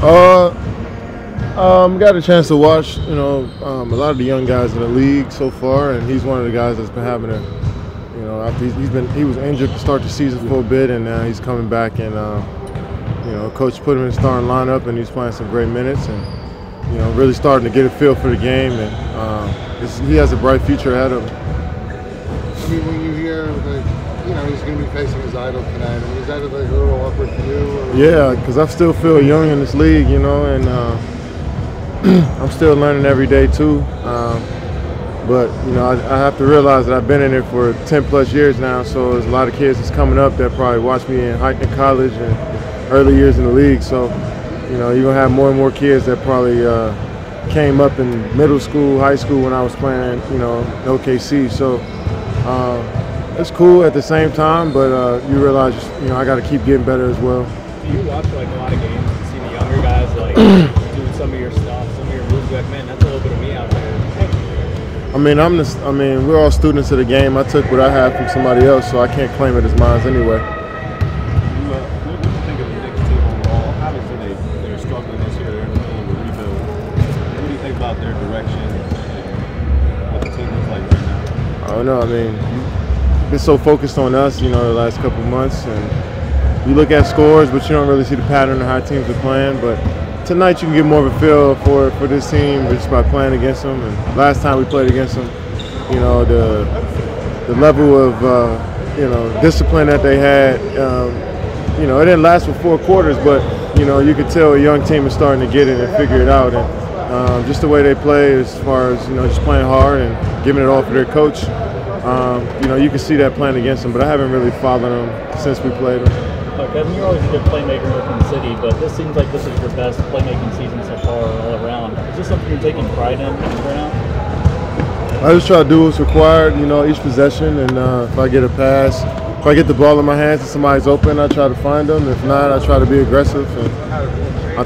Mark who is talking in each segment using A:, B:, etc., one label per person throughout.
A: Uh, got a chance to watch, a lot of the young guys in the league so far, and he's one of the guys that's been having a, after he was injured to start the season for a bit, and now he's coming back, and coach put him in the starting lineup, and he's playing some great minutes, and really starting to get a feel for the game, and he has a bright future ahead of him.
B: I mean, when you hear he's going to be facing his idol tonight, is that a little awkward for you? Or?
A: Yeah, because I still feel young in this league, and I'm still learning every day too. But I have to realize that I've been in it for 10+ years now, so there's a lot of kids that's coming up that probably watched me in college and early years in the league. So you're gonna have more and more kids that probably came up in middle school, high school when I was playing, in OKC. So it's cool at the same time, but you realize, I got to keep getting better as well.
C: Do you watch a lot of games and see the younger guys doing some of your stuff, some of your moves? Like, man, that's a little bit of me out there.
A: We're all students of the game. I took what I had from somebody else, so I can't claim it as mine anyway.
D: What do you think of the Knicks team overall? Obviously, they're struggling this year. They're in the middle of a rebuild. What do you think about their direction and what the team looks like right now?
A: I don't know. Been so focused on us, the last couple of months, and you look at scores, but you don't really see the pattern of how teams are playing. But tonight you can get more of a feel for this team just by playing against them. And last time we played against them, the level of discipline that they had, it didn't last for 4 quarters, but you could tell a young team is starting to get it and figure it out. And just the way they play, as far as just playing hard and giving it all for their coach. You can see that playing against them, but I haven't really followed them since we played them.
C: Kevin, you're always a good playmaker in Oakland City, but this seems like this is your best playmaking season so far all around. Is this something you're taking pride in right now?
A: I just try to do what's required, each possession, and if I get a pass, if I get the ball in my hands and somebody's open, I try to find them. If not, I try to be aggressive. And I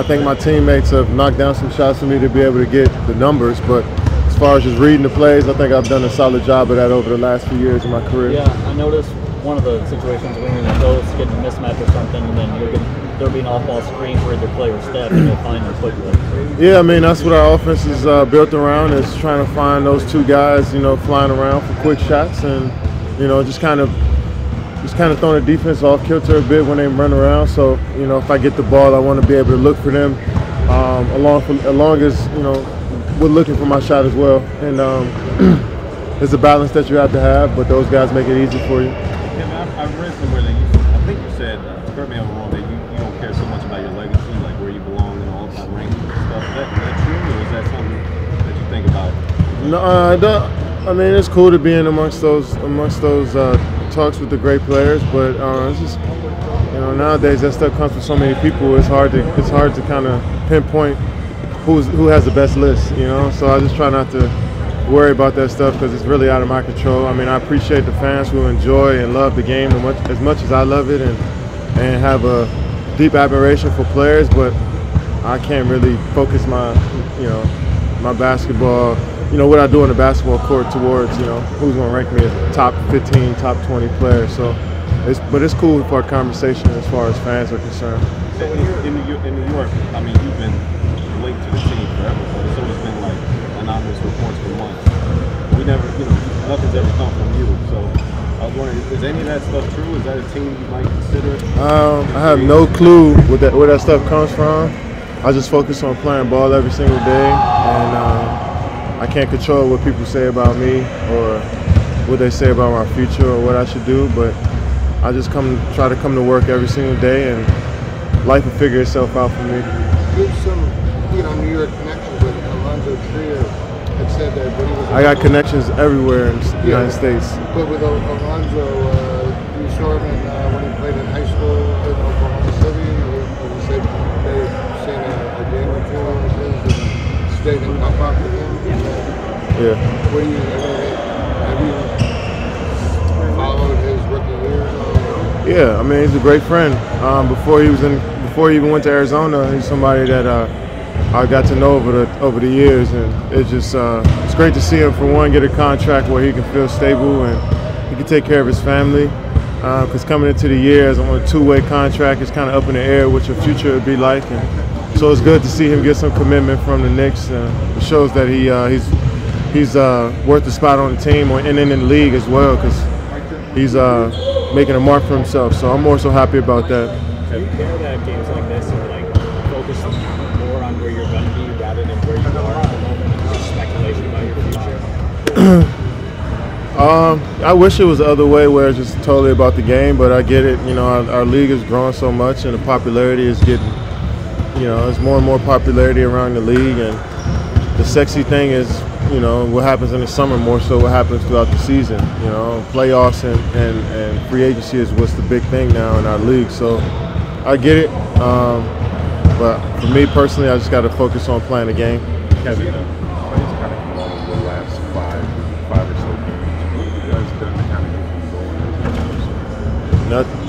A: think my teammates have knocked down some shots for me to be able to get the numbers, but as far as just reading the plays, I think I've done a solid job of that over the last few years of my career.
C: Yeah, I noticed one of the situations when you're in the post, getting a mismatch or something, and then there'll be an off-ball screen for either play or step, and you'll find them quickly.
A: Yeah, that's what our offense is built around, is trying to find those two guys, flying around for quick shots, and just kind of throwing the defense off kilter a bit when they run around. So if I get the ball, I want to be able to look for them along as we're looking for my shot as well. And it's a balance that you have to have, but those guys make it easy for you.
D: Kevin, I've read somewhere that I think you said, correct me if I'm wrong, that you don't care so much about your legacy, like where you belong and all that rankings and stuff. Is that true, or is that something that you think about?
A: No, it's cool to be in amongst those talks with the great players, but it's just nowadays that stuff comes from so many people. It's hard to kind of pinpoint who has the best list. So I just try not to worry about that stuff because it's really out of my control. I appreciate the fans who enjoy and love the game as much as I love it, and have a deep admiration for players, but I can't really focus my basketball, what I do on the basketball court towards, who's going to rank me as top 15, top 20 player. So, it's cool for a conversation as far as fans are concerned.
D: In New York, you've been linked to the team forever, but it's always been like anonymous reports for months. We never, nothing's ever come from you. So I was wondering, is any of that stuff true? Is that a team you might consider?
A: I have no clue where that stuff comes from. I just focus on playing ball every single day, and I can't control what people say about me or what they say about my future or what I should do, but I just try to come to work every single day, and life will figure itself out for me.
B: You have some, New York connections with Alonzo Trier. Had said that when he was.
A: I got connections everywhere in the United States.
B: But with Alonzo, you saw him when he played in high school in Oklahoma City. He said they've seen a game or two of his and stayed in contact with him.
A: Yeah.
B: What do you? Have you followed his rookie year?
A: Yeah, he's a great friend. Before he even went to Arizona, he's somebody that I got to know over the years, and it's great to see him, for one, get a contract where he can feel stable and he can take care of his family. Because coming into the year as on a 2-way contract, it's kind of up in the air what your future would be like. And So it's good to see him get some commitment from the Knicks. It shows that he's worth the spot on the team and in the league as well, because he's making a mark for himself. So I'm more so happy about that.
C: Do you care that games like this are like focus more on where you're going to be rather than where you are at the moment? Just speculation about your future.
A: I wish it was the other way, where it's just totally about the game, but I get it. You know, our league has grown so much, and the popularity is getting, you know, there's more and more popularity around the league, and the sexy thing is, you know, what happens in the summer more so what happens throughout the season. You know, playoffs and free agency is what's the big thing now in our league. So I get it, but for me personally, I just got to focus on playing the game.
E: Kevin, players kind of come on over the last five or so games. What have you guys done to kind of get them going?
A: Nothing.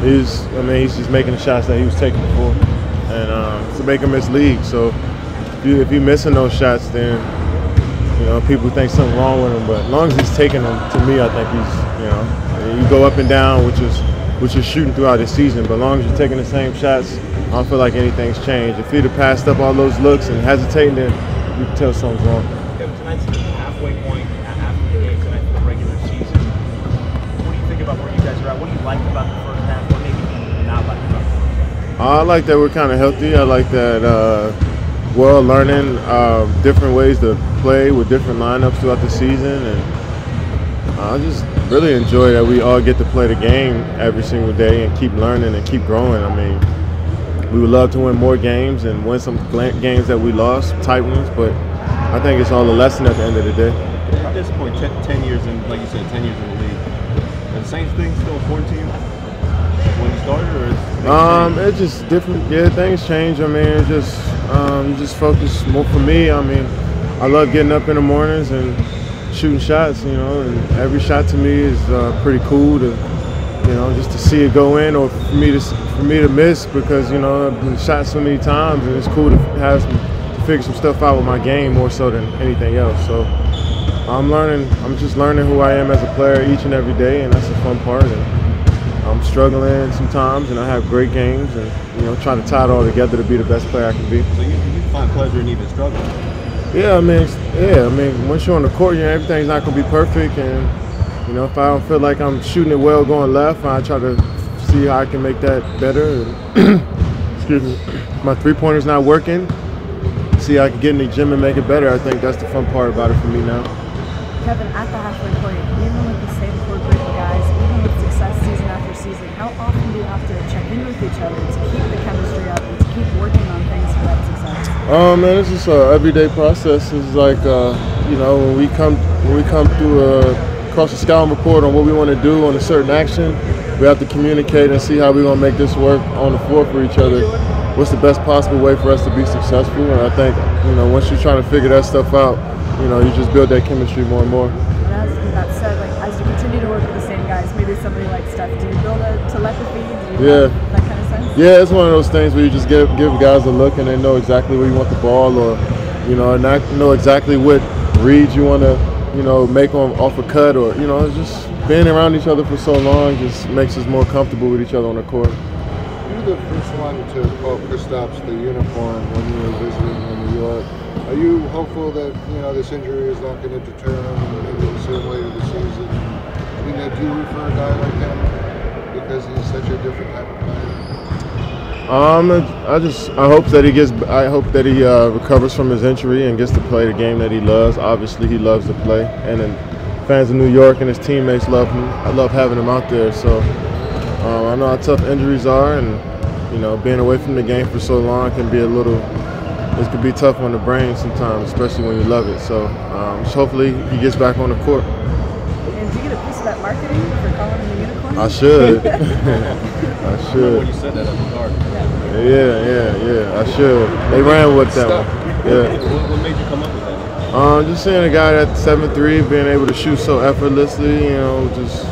A: He's just making the shots that he was taking before, and to make him miss league. So if you're missing those shots, then you know people think something wrong with him. But as long as he's taking them, to me, I think he's, you know, you go up and down, which is shooting throughout the season. But as long as you're taking the same shots, I don't feel like anything's changed. If he'd have passed up all those looks and hesitating, then you can tell something's wrong.
F: Kevin, tonight's the halfway point after the game tonight for the regular season. What do you think about where you guys are at? What do you like about the first half? What maybe you not like about the first half?
A: I like that we're kind of healthy. I like that we're all learning different ways to play with different lineups throughout the season, and I just really enjoy that we all get to play the game every single day and keep learning and keep growing. I mean, we would love to win more games and win some games that we lost, tight ones, but I think it's all a lesson at the end of the day.
D: At this point, 10 years in, like you said, 10 years in the league, are the same things still important to you when you started, or is
A: it's just different. Yeah, things change. I mean, it's just you just focus more. For me, I mean, I love getting up in the mornings and shooting shots, you know, and every shot to me is pretty cool to, you know, just to see it go in, or for me to miss, because, you know, I've been shot so many times, and it's cool to figure some stuff out with my game more so than anything else. So I'm just learning who I am as a player each and every day, and that's the fun part. And I'm struggling sometimes, and I have great games, and, you know, trying to tie it all together to be the best player I can be.
D: So you find pleasure in even struggling?
A: Yeah, I mean, once you're on the court, you know, everything's not going to be perfect, and, you know, if I don't feel like I'm shooting it well going left, I try to see how I can make that better. And excuse me, my three-pointer's not working, see how I can get in the gym and make it better. I think that's the fun part about it for me now.
G: Kevin, at the halfway point, even with the same core group of guys, even with success season after season, how often do you have to check in with each other to keep the chemistry up and to keep working on things for that success?
A: Man, it's just an everyday process. It's like, you know, when we come through across the scouting report on what we want to do on a certain action, we have to communicate and see how we're going to make this work on the floor for each other. What's the best possible way for us to be successful? And I think, you know, once you're trying to figure that stuff out, you know, you just build that chemistry more and more.
G: That said, like, as you continue to work with the same guys, maybe somebody like Steph, do you build a telepathy? Do you have that kind of sense?
A: Yeah, it's one of those things where you just give guys a look and they know exactly where you want the ball, or, you know, and know exactly what reads you want to, you know, make off a cut, or, you know, just being around each other for so long just makes us more comfortable with each other on the court.
B: You're the first one to call Kristaps the unicorn when you were visiting in New York. Are you hopeful that, you know, this injury is not going to deter him maybe the same way of the season? I mean, do you root for a guy like him because he's such a different type of player?
A: I hope that he recovers from his injury and gets to play the game that he loves. Obviously, he loves to play, and then fans of New York and his teammates love him. I love having him out there. So I know how tough injuries are, and, you know, being away from the game for so long can be it can be tough on the brain sometimes, especially when you love it. So just hopefully he gets back on the court.
G: And do you get a piece of that marketing for calling him a unicorn?
A: I should. I should.
D: When you said that at the Garden.
A: Yeah, I should. They ran with that one. Yeah.
D: What made you come up with that?
A: Just seeing a guy at 7'3", being able to shoot so effortlessly, you know, just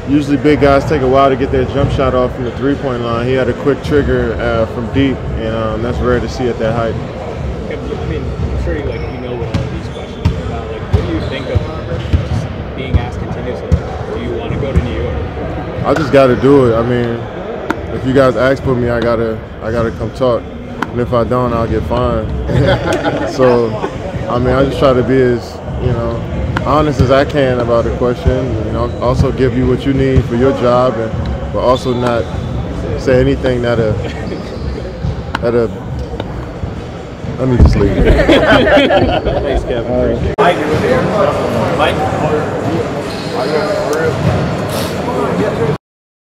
A: usually big guys take a while to get their jump shot off from the three-point line. He had a quick trigger from deep, and that's rare to see at that height.
C: I mean, I'm sure you know what all these questions are about. Like, what do you think of just being asked continuously? Do you want to go to New York?
A: I just got to do it. I mean, if you guys ask for me, I gotta come talk, and if I don't, I'll get fined. So, I mean, I just try to be as, you know, honest as I can about the question. You know, also give you what you need for your job, but also not say anything that let me just leave it.
D: Thanks, Kevin.
F: Mike.